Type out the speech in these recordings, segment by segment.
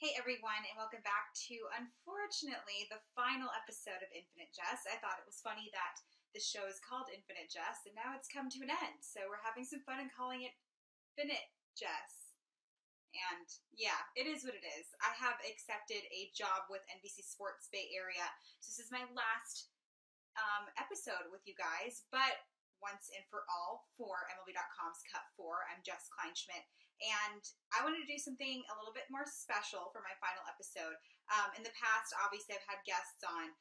Hey everyone, and welcome back to, unfortunately, the final episode of Infinite Jess. I thought it was funny that the show is called Infinite Jess, and now it's come to an end. So we're having some fun and calling it Finite Jess. And yeah, it is what it is. I have accepted a job with NBC Sports Bay Area. So this is my last episode with you guys, but once and for all, for MLB.com's Cut 4, I'm Jess Kleinschmidt, and I wanted to do something a little bit more special for my final episode. In the past, obviously, I've had guests on,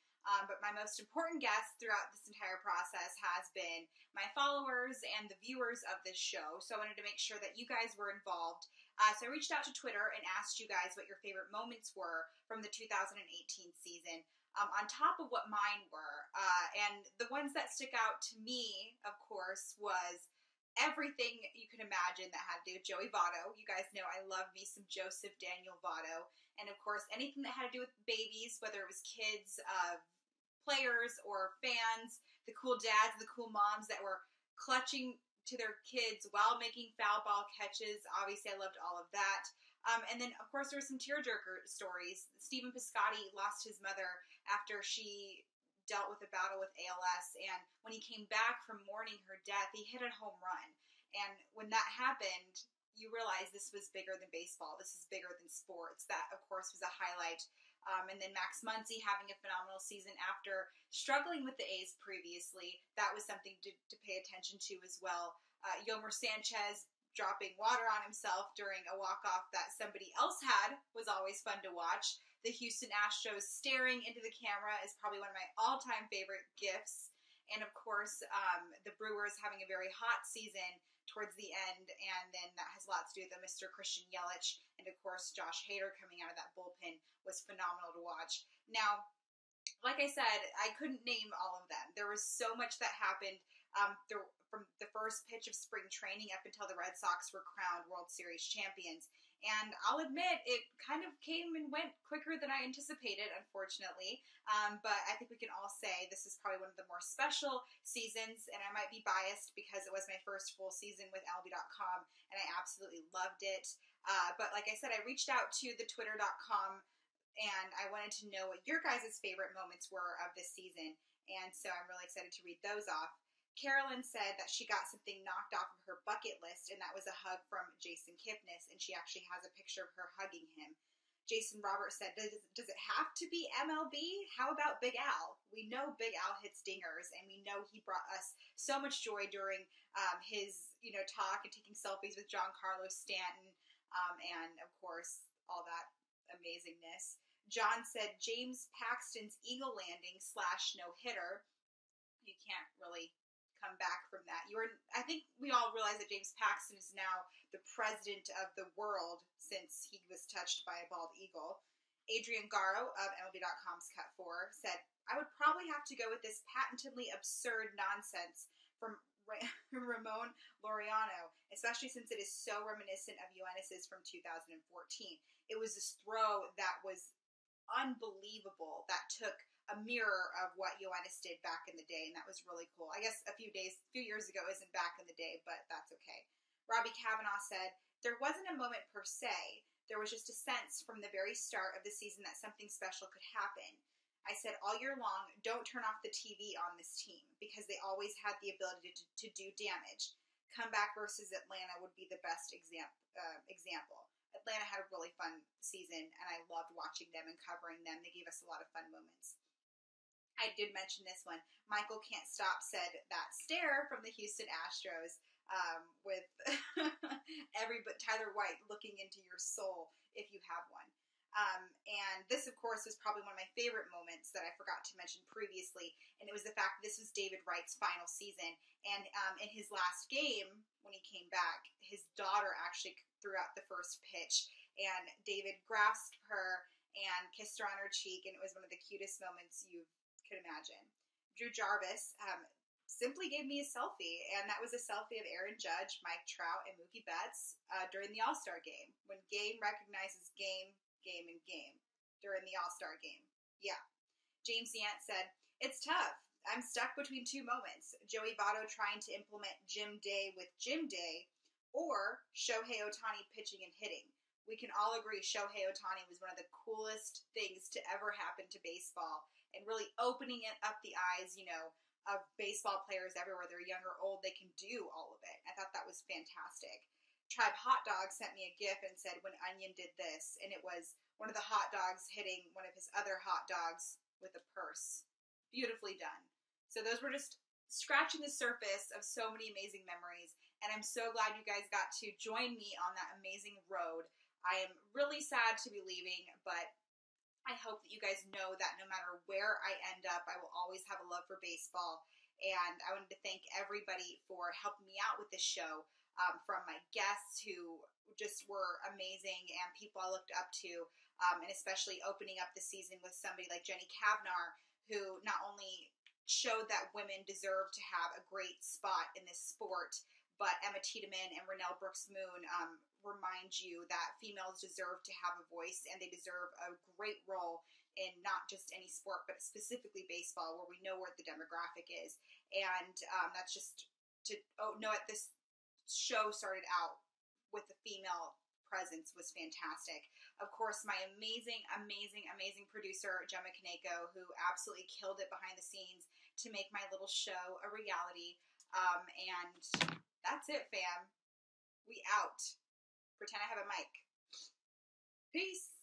but my most important guest throughout this entire process has been my followers and the viewers of this show, so I wanted to make sure that you guys were involved. So I reached out to Twitter and asked you guys what your favorite moments were from the 2018 season. On top of what mine were. And the ones that stick out to me, of course, was everything you can imagine that had to do with Joey Votto. You guys know I love me some Joseph Daniel Votto. And of course, anything that had to do with babies, whether it was kids, players, or fans, the cool dads, the cool moms that were clutching to their kids while making foul ball catches. Obviously, I loved all of that. And then, of course, there were some tearjerker stories. Stephen Piscotty lost his mother after she dealt with a battle with ALS, and when he came back from mourning her death, he hit a home run. And when that happened, you realize this was bigger than baseball. This is bigger than sports. That, of course, was a highlight. And then Max Muncy having a phenomenal season after struggling with the A's previously. That was something to pay attention to as well. Yomer Sanchez dropping water on himself during a walk-off that somebody else had was always fun to watch. The Houston Astros staring into the camera is probably one of my all-time favorite gifs. And of course, the Brewers having a very hot season towards the end, and then that has a lot to do with Mr. Christian Yelich, and of course, Josh Hader coming out of that bullpen was phenomenal to watch. Now, like I said, I couldn't name all of them. There was so much that happened from the first pitch of spring training up until the Red Sox were crowned World Series champions. And I'll admit, it kind of came and went quicker than I anticipated, unfortunately. But I think we can all say this is probably one of the more special seasons, and I might be biased because it was my first full season with MLB.com, and I absolutely loved it. But like I said, I reached out to the Twitter.com, and I wanted to know what your guys' favorite moments were of this season. And so I'm really excited to read those off. Carolyn said that she got something knocked off of her bucket list, and that was a hug from Jason Kipnis, and she actually has a picture of her hugging him. Jason Roberts said, does it have to be MLB? How about Big Al? We know Big Al hits dingers, and we know he brought us so much joy during his talk and taking selfies with Giancarlo Stanton, and of course, all that amazingness. John said James Paxton's eagle landing / no-hitter. You can't really come back from that. I think we all realize that James Paxton is now the president of the world since he was touched by a bald eagle. Adrian Garro of MLB.com's Cut 4 said, I would probably have to go with this patently absurd nonsense from Ramon Laureano, especially since it is so reminiscent of Yoenis's from 2014. It was this throw that was unbelievable, that took a mirror of what Yoenis did back in the day, and that was really cool. I guess a few years ago isn't back in the day, but that's okay. Robbie Kavanaugh said, there wasn't a moment per se. There was just a sense from the very start of the season that something special could happen. I said all year long, don't turn off the TV on this team, because they always had the ability to do damage. Comeback versus Atlanta would be the best example. Atlanta had a really fun season, and I loved watching them and covering them. They gave us a lot of fun moments. I did mention this one. Michael Can't Stop said that stare from the Houston Astros with Tyler White looking into your soul if you have one. And this, of course, was probably one of my favorite moments that I forgot to mention previously, and it was the fact that this was David Wright's final season. And in his last game, when he came back, his daughter actually threw out the first pitch, and David grasped her and kissed her on her cheek, and it was one of the cutest moments you could imagine. Drew Jarvis simply gave me a selfie, and that was a selfie of Aaron Judge, Mike Trout, and Mookie Betts during the All-Star game, when game recognizes game, and game during the All-Star game. Yeah. James Yant said, it's tough. I'm stuck between two moments. Joey Votto trying to implement Jim Day with Jim Day, or Shohei Ohtani pitching and hitting. we can all agree Shohei Ohtani was one of the coolest things to ever happen to baseball, and really opening it up the eyes, you know, of baseball players everywhere, they're young or old, they can do all of it. I thought that was fantastic. Tribe Hot Dog sent me a GIF and said when Onion did this, and it was one of the hot dogs hitting one of his other hot dogs with a purse. Beautifully done. So those were just scratching the surface of so many amazing memories, and I'm so glad you guys got to join me on that amazing road. I am really sad to be leaving, but I hope that you guys know that no matter where I end up, I will always have a love for baseball. And I wanted to thank everybody for helping me out with this show, from my guests who just were amazing and people I looked up to, and especially opening up the season with somebody like Jenny Kavnar, who not only showed that women deserve to have a great spot in this sport, but Emma Tiedemann and Renelle Brooks-Moon remind you that females deserve to have a voice, and they deserve a great role in not just any sport, but specifically baseball, where we know what the demographic is. And that's just to know that this show started out with the female presence was fantastic. Of course, my amazing, amazing, amazing producer, Gemma Kaneko, who absolutely killed it behind the scenes to make my little show a reality. And that's it, fam. We out. Pretend I have a mic. Peace.